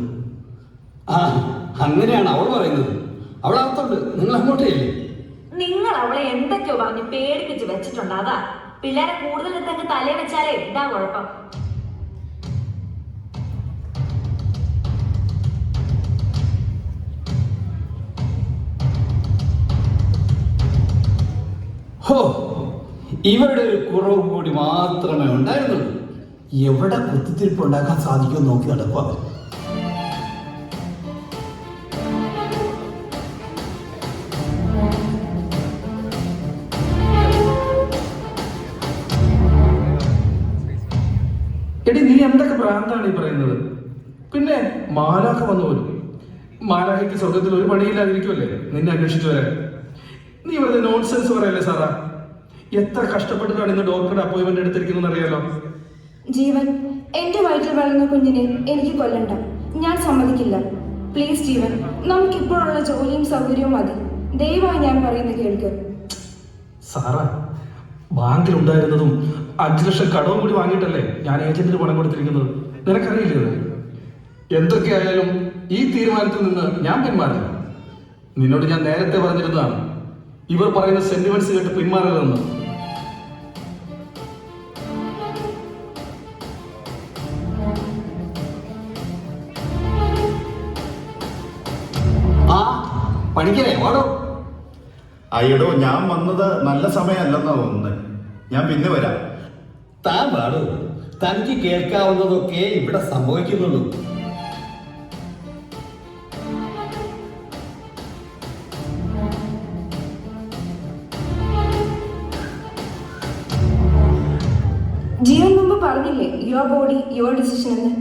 അങ്ങനെ അങ്ങനെയാണ് അവൾ പറയുന്നത്. അവൾ അർത്ഥമുണ്ട്. നിങ്ങൾ അങ്ങോട്ടേ ഇല്ലേ? നിങ്ങൾ അവളെ എന്തൊക്കെയോ പറഞ്ഞ് പേടിപ്പിച്ച് വെച്ചിട്ടുണ്ട്. അതാ പിള്ളേരെ കൂടുതൽ എന്തൊക്കെ തലേ വെച്ചാലേ ഇതാ കുഴപ്പം. ഹോ, ഇവരുടെ ഒരു കുറവ് കൂടി മാത്രമേ ഉണ്ടായിരുന്നുള്ളൂ. എവിടെ കുത്തിത്തിരിപ്പ് ഉണ്ടാക്കാൻ സാധിക്കുമെന്ന് നോക്കി നടക്കുക. എടി, നീ എന്തൊക്കെ ഭ്രാന്താണ് ഈ പറയുന്നത്? പിന്നെ മാലാഖ വന്നു പോലും. മാലാഖയ്ക്ക് സ്വർഗത്തിൽ ഒരു പണിയില്ലാതിരിക്കുമല്ലേ നിന്നെ അന്വേഷിച്ചു വരാൻ? നീ വെറുതെ നോൺസെൻസ് പറയല്ലേ സാറാ? എത്ര കഷ്ടപ്പെട്ടിട്ടാണ് ഇന്ന് ഡോക്ടറുടെ അപ്പോയിന്റ്മെന്റ് എടുത്തിരിക്കുന്നത് അറിയാലോ? ജീവൻ, എന്റെ വയറ്റിൽ വളർന്ന കുഞ്ഞിനെ എനിക്ക് കൊല്ലണ്ട. ഞാൻ സമ്മതിക്കില്ല. പ്ലീസ് ജീവൻ, നമുക്കിപ്പോഴുള്ള ജോലിയും സൗകര്യവും മതി. ദയവായി ഞാൻ പറയുന്നത് കേൾക്കുക. സാറാ, ബാങ്കിലുണ്ടായിരുന്നതും 5 ലക്ഷം കടവും കൂടി വാങ്ങിയിട്ടല്ലേ ഞാൻ ഏജന്റിന് പണം കൊടുത്തിരിക്കുന്നത്. നിനക്കറിയില്ലേ അത്? എന്തൊക്കെയായാലും ഈ തീരുമാനത്തിൽ നിന്ന് ഞാൻ പിന്മാറില്ല. നിന്നോട് ഞാൻ നേരത്തെ പറഞ്ഞിരുന്നതാണ് ഇവർ പറയുന്ന സെന്റിമെന്റ്സ് കേട്ട് പിന്മാറരുതെന്ന്. ആ പണിക്കരേ വാടോ. അയ്യടോ, ഞാൻ വന്നത് നല്ല സമയമല്ലെന്നാ തോന്നുന്നത്. ഞാൻ പിന്നെ വരാം. താൻ വാടോ. തനിക്ക് കേൾക്കാവുന്നതൊക്കെ ഇവിടെ സംഭവിക്കുന്നുള്ളൂ. ജീവൻ മുമ്പ് പറഞ്ഞില്ലേ, യുവർ ബോഡി യുവർ ഡിസിഷൻ എന്ന്.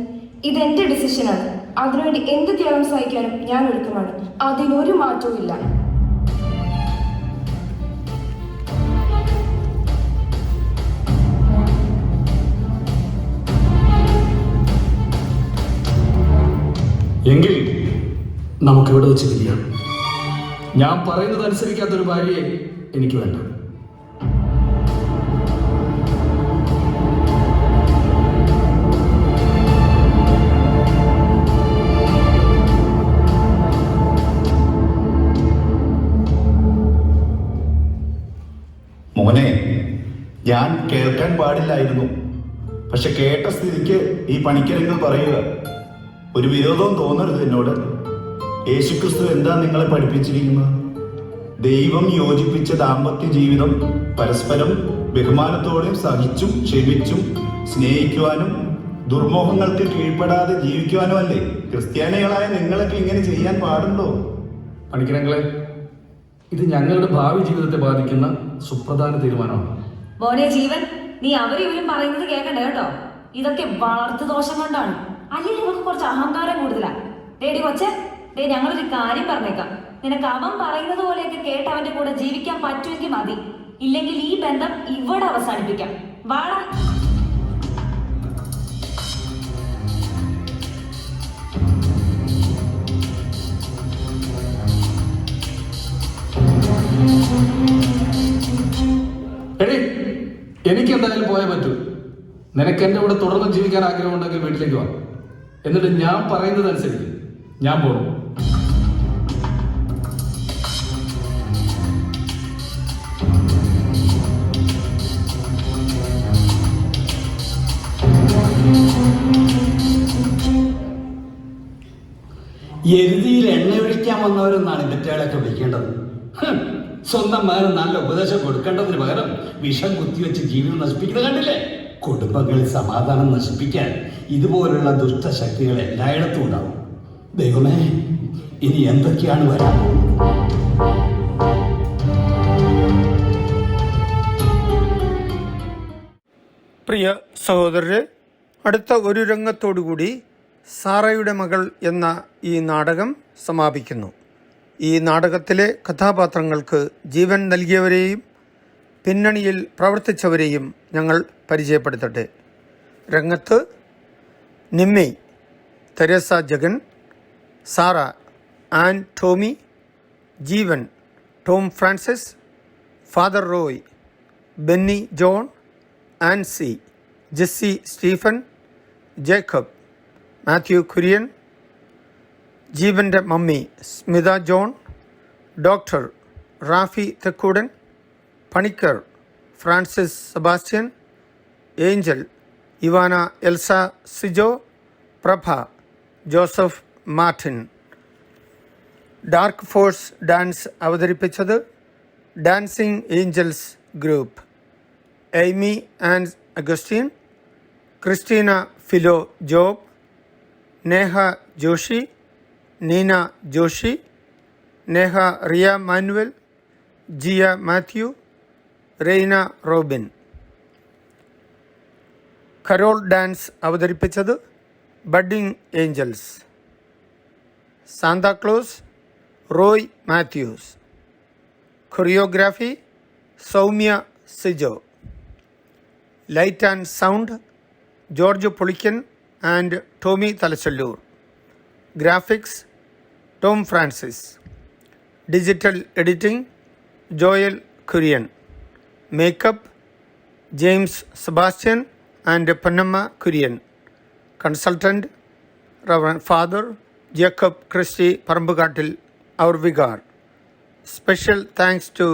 ഇതെന്റെ ഡിസിഷനാണ്. അതിനുവേണ്ടി എന്ത് ത്യാഗം സഹിക്കാനും ഞാൻ ഒരുക്കമാണ്. അതിനൊരു മാറ്റവും ഇല്ല. എങ്കിൽ നമുക്കിവിടെ വെച്ച് പിരിയാം. ഞാൻ പറയുന്നത് അനുസരിക്കാത്തൊരു ഭാര്യയെ എനിക്ക് വേണ്ട. മോനെ, ഞാൻ കേൾക്കാൻ പാടില്ലായിരുന്നു. പക്ഷെ കേട്ട സ്ഥിതിക്ക് ഈ പണിക്കരങ്ങൾ പറയുക. ഒരു വിരോധവും തോന്നരുത് എന്നോട്. യേശുക്രിസ്തു എന്താ നിങ്ങളെ പഠിപ്പിച്ചിരിക്കുന്നത്? ദൈവം യോജിപ്പിച്ച ദാമ്പത്യ ജീവിതം പരസ്പരം ബഹുമാനത്തോടെയും സഹിച്ചും ക്ഷമിച്ചും സ്നേഹിക്കുവാനും ദുർമോഹങ്ങൾക്ക് കീഴ്പ്പെടാതെ ജീവിക്കുവാനും അല്ലേ? ക്രിസ്ത്യാനികളായ നിങ്ങളൊക്കെ ഇങ്ങനെ ചെയ്യാൻ പാടുണ്ടോ? പണിക്കരങ്ങളെ, ഇത് ഞങ്ങളുടെ ഭാവി ജീവിതത്തെ ബാധിക്കുന്ന സുപ്രധാന തീരുമാനമാണ്. മോനെ ജീവൻ, നീ അവരിവരും പറയുന്നത് കേൾക്കണ്ട കേട്ടോ. ഇതൊക്കെ വളർത്തു ദോഷം കൊണ്ടാണ്. അല്ലെങ്കിൽ ഇവർക്ക് കുറച്ച് അഹങ്കാരം കൂടുതലാ. ഡേഡി കൊച്ചെ, ഞങ്ങളൊരു കാര്യം പറഞ്ഞേക്കാം. നിനക്ക് അവൻ പറയുന്നത് പോലെയൊക്കെ കേട്ട് അവന്റെ കൂടെ ജീവിക്കാൻ പറ്റുമെങ്കിൽ മതി. ഇല്ലെങ്കിൽ ഈ ബന്ധം ഇവിടെ അവസാനിപ്പിക്കാം. വാടാ. എടി, എനിക്ക് എന്തായാലും പോയേ പറ്റൂ. നിനക്ക് എന്റെ കൂടെ തുടർന്ന് ജീവിക്കാൻ ആഗ്രഹമുണ്ടെങ്കിൽ വീട്ടിലേക്ക് വാ. എന്നിട്ട് ഞാൻ പറയുന്നത് അനുസരിച്ച് ഞാൻ പോകും. എരുതിയിൽ എണ്ണ ഒഴിക്കാൻ വന്നവരെന്നാണ് ഇവറ്റകളൊക്കെ വിളിക്കേണ്ടത്. സ്വന്തം മകന് നല്ല ഉപദേശം കൊടുക്കേണ്ടതിന് പകരം വിഷം കുത്തിവെച്ച് ജീവിതം നശിപ്പിക്കുന്നത് കണ്ടില്ലേ? കുടുംബങ്ങളിൽ സമാധാനം നശിപ്പിക്കാൻ ഇതുപോലുള്ള ദുഷ്ടശക്തികൾ എല്ലായിടത്തും ഉണ്ടാവും. ദൈവമേ, ഇനി എന്തൊക്കെയാണ് വരാൻ? പ്രിയ സഹോദരരെ, അടുത്ത ഒരു രംഗത്തോടുകൂടി സാറയുടെ മകൾ എന്ന ഈ നാടകം സമാപിക്കുന്നു. ഈ നാടകത്തിലെ കഥാപാത്രങ്ങൾക്ക് ജീവൻ നൽകിയവരെയും പിന്നണിയിൽ പ്രവർത്തിച്ചവരെയും ഞങ്ങൾ പരിചയപ്പെടുത്തട്ടെ. രംഗത്ത് Nimmi, Teresa Jagan, Sara Ann Tommy, Jeevan Tom Francis, father Roy, Benny John, Ancy, Jessy Stephen, Jacob, Mathew Kurian, ജീവൻ്റെ mummy Smitha John, doctor Rafi Thekkoodan, Panicker Francis Sebastian, Angel Ivana Elsa Sijo, Prabha Joseph Martin. Dark force dance അവതരിപ്പിച്ചത് dancing angels group. Aimee and Augustine, Christina Philo Job, Neha Joshi, Neena Joshi, Neha Riya Manuel, Jiya Mathew, Reina Robin. Carol dance അവതരിപ്പിച്ചത് budding angels. Santa Claus Roy Mathews. Choreography Soumya Sijo. Light and sound George Pulikkan and Tommy Thalachallur. Graphics Tom Francis. Digital editing Joel Kurian. Makeup James Sebastian and Ponnamma Kurian. Consultant reverend father Jacob Christy Parambukattil, our vicar. Special thanks to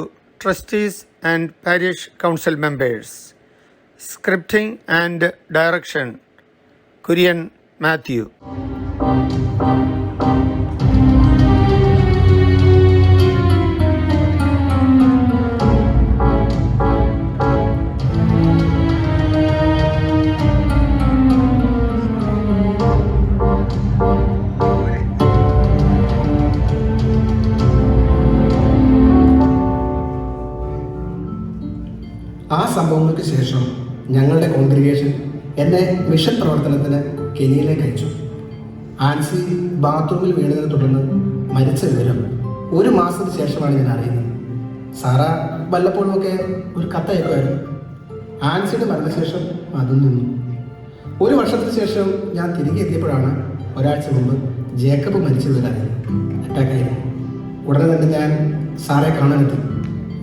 trustees and parish council members. Scripting and direction Kurian Matthew. ആ സംഭവങ്ങൾക്ക് ശേഷം ഞങ്ങളുടെ congregation എന്നെ mission പ്രവർത്തനത്തിന് കെനിയയിലേക്ക് അയച്ചു. ആൻസി ബാത്റൂമിൽ വീണതിനെ തുടർന്ന് മരിച്ച വിവരം 1 മാസത്തിന് ശേഷമാണ് ഞാൻ അറിയുന്നത്. സാറ വല്ലപ്പോഴുമൊക്കെ ഒരു കത്തയക്കുമായിരുന്നു. ആൻസിയുടെ മരണശേഷം അതും നിന്നു. 1 വർഷത്തിന് ശേഷം ഞാൻ തിരികെ എത്തിയപ്പോഴാണ് ഒരാഴ്ച മുമ്പ് ജേക്കബ് മരിച്ച വിവരം അറ്റാക്കായിരുന്നു. ഉടനെ തന്നെ ഞാൻ സാറെ കാണാനെത്തി.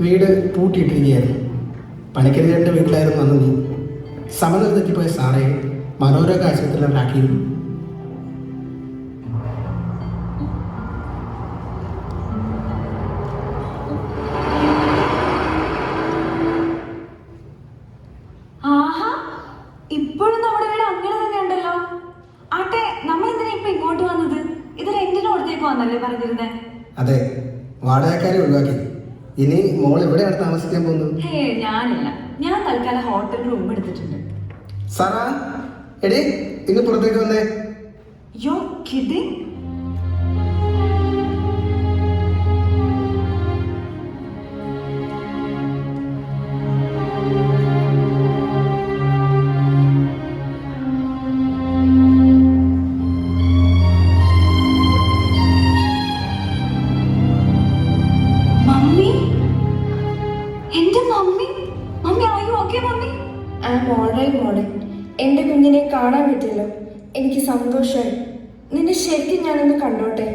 വീട് പൂട്ടിയിട്ടിരിക്കുകയായിരുന്നു. പണിക്കരിയുടെ വീട്ടിലായിരുന്നു അന്ന് നീ. സമനില തെറ്റിപ്പോയ സാറെ മനോരോഗ ആശുപത്രിയിലാക്കിയിരുന്നു. ആഹാ, ഇപ്പോഴും നമ്മുടെ വീട് അങ്ങനെ തന്നെ ഉണ്ടല്ലോ. ആട്ടെ, നമ്മൾ എന്തിനാ ഇപ്പൊ ഇങ്ങോട്ട് വന്നത്? ഇത് റെന്റിന് കൊടുത്തേക്ക് വന്നല്ലേ പറഞ്ഞിരുന്നേ? അതെ, വാടകക്കാരെ ഒഴിവാക്കി. ഇനി മോൾ എവിടെയാണ് താമസിക്കാൻ പോകുന്നത്? ഞാനില്ല, ഞാൻ തൽക്കാലം ഹോട്ടൽ റൂം എടുത്തിട്ടുണ്ട്. സാറാ, എടേ ഇന്ന് പുറത്തേക്ക് വന്നേ. യോ കിഡിങ്? മോളെ, എൻ്റെ കുഞ്ഞിനെ കാണാൻ പറ്റില്ല. എനിക്ക് സന്തോഷമായി. നിന്നെ ശരിക്കും ഞാനൊന്ന് കണ്ടോട്ടെ.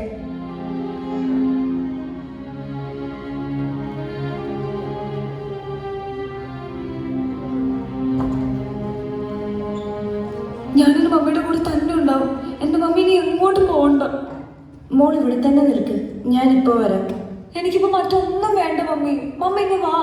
ഞാനൊരു മമ്മിയുടെ കൂടെ തന്നെ ഉണ്ടാവും. എൻ്റെ മമ്മി ഇനി എങ്ങോട്ടും പോകണ്ട. മോൾ ഇവിടെ തന്നെ നിൽക്ക്, ഞാനിപ്പോൾ വരാം. എനിക്കിപ്പോൾ മറ്റൊന്നും വേണ്ട മമ്മി. മമ്മി ഇങ്ങ് വാ.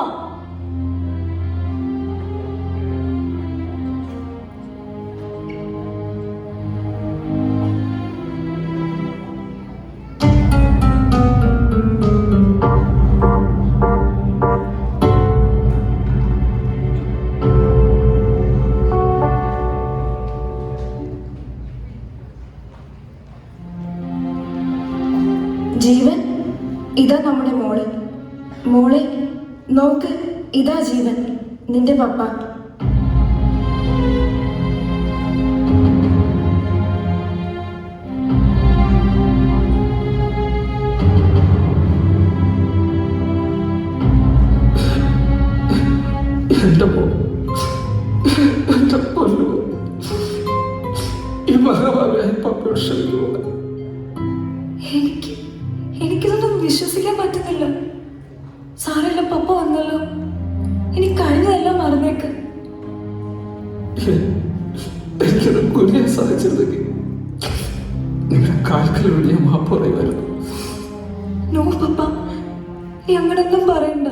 ജീവൻ, ഇതാ നമ്മുടെ മോള്. മോളെ നോക്ക്, ഇതാ ജീവൻ, നിന്റെ പപ്പ. എന്റെ പൊന്നു, ഈ മഹാഭാവിയായ പപ്പയോട് ക്ഷമിക്കുമോ? എനിക്കിതൊന്നും വിശ്വസിക്കാൻ പറ്റുന്നില്ല. സാറെല്ലാം പപ്പ വന്നല്ലോ. ഇനി കഴിഞ്ഞതെല്ലാം മറന്നേക്ക്. എനിക്കത് കുനിയാൻ സാധിച്ചിരുന്നെങ്കിൽ. കാൽക്കൽ വിളിയ മാപ്പ് പറയുമായിരുന്നു. നോ പപ്പ, നീ അങ്ങനൊന്നും പറയണ്ട.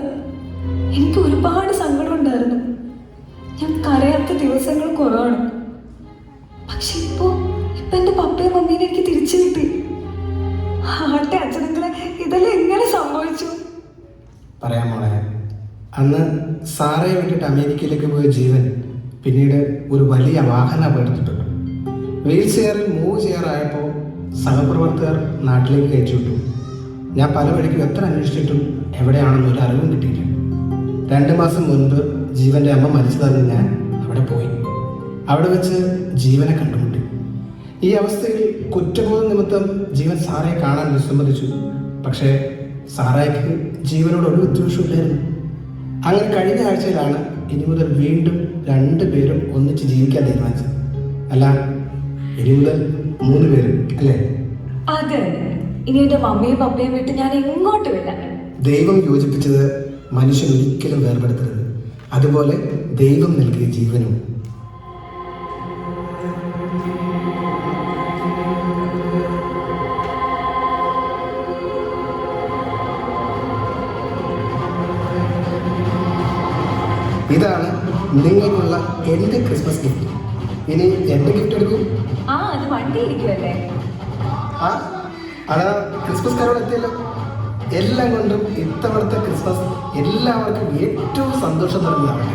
എനിക്ക് ഒരുപാട് സങ്കടം ഉണ്ടായിരുന്നു. ഞാൻ കരയാത്ത ദിവസങ്ങൾ കുറവാണ്. പക്ഷെ ഇപ്പൊ എന്റെ പപ്പയും മമ്മീനെ എനിക്ക് തിരിച്ചു കിട്ടി. ആട്ടെ അച്ഛനങ്ങളെ, ഇതെല്ലാം എങ്ങനെ സംഭവിച്ചു? പറയാം മോളെ. അന്ന് സാറയെ വിട്ടിട്ട് അമേരിക്കയിലേക്ക് പോയ ജീവൻ പിന്നീട് ഒരു വലിയ വാഹനം എടുത്തിട്ടുണ്ട്. വീൽ ചെയറിൽ മൂവ് ചെയ്യാറായപ്പോൾ സഹപ്രവർത്തകർ നാട്ടിലേക്ക് കയറ്റി വിട്ടു. ഞാൻ പല വഴിക്കും എത്ര അന്വേഷിച്ചിട്ടും എവിടെയാണെന്ന് ഒരു അറിവും കിട്ടിയില്ല. 2 മാസം മുൻപ് ജീവൻ്റെ അമ്മ മരിച്ചതറിഞ്ഞ് ഞാൻ അവിടെ പോയി. അവിടെ വെച്ച് ജീവനെ കണ്ടുമുട്ടി. ഈ അവസ്ഥയിൽ കുറ്റബോധ നിമിത്തം ജീവൻ സാറയെ കാണാൻ വിസമ്മതിച്ചു. പക്ഷേ സാറായ്ക്ക് ജീവനോട് ഒരു വിദ്വേഷമില്ലായിരുന്നു. അങ്ങനെ കഴിഞ്ഞ ആഴ്ചയിലാണ് ഇനി മുതൽ വീണ്ടും 2 പേരും ഒന്നിച്ച് ജീവിക്കാൻ തീരുമാനിച്ചത്. അല്ല, ഇനി മുതൽ 3 പേരും, അല്ലേ? അതെ, ഇനി എന്റെ മമ്മിയും പപ്പയും വിട്ട് ഞാൻ എങ്ങോട്ടും ഇല്ല. ദൈവം യോജിപ്പിച്ചത് മനുഷ്യൻ ഒരിക്കലും വേർപെടുത്തരുത്. അതുപോലെ ദൈവം നൽകിയ ജീവനും. ഇതാണ് നിങ്ങൾക്കുള്ള എൻ്റെ ക്രിസ്മസ് ഗിഫ്റ്റ്. ഇനി എൻ്റെ ഗിഫ്റ്റ് എടുക്കും. അത് വണ്ടി ഇരിക്കുമല്ലേ? അതാ ക്രിസ്മസ് കാരോട് എത്തിയല്ലോ. എല്ലാം കൊണ്ടും ഇത്തവണത്തെ ക്രിസ്മസ് എല്ലാവർക്കും ഏറ്റവും സന്തോഷം തരുന്നതാണ്.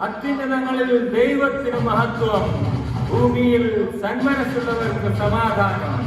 അത്യുന്നതങ്ങളിൽ ദൈവത്തിന് മഹത്വം, ഭൂമിയിൽ സന്മനസ്സുള്ളവർക്ക് സമാധാനം.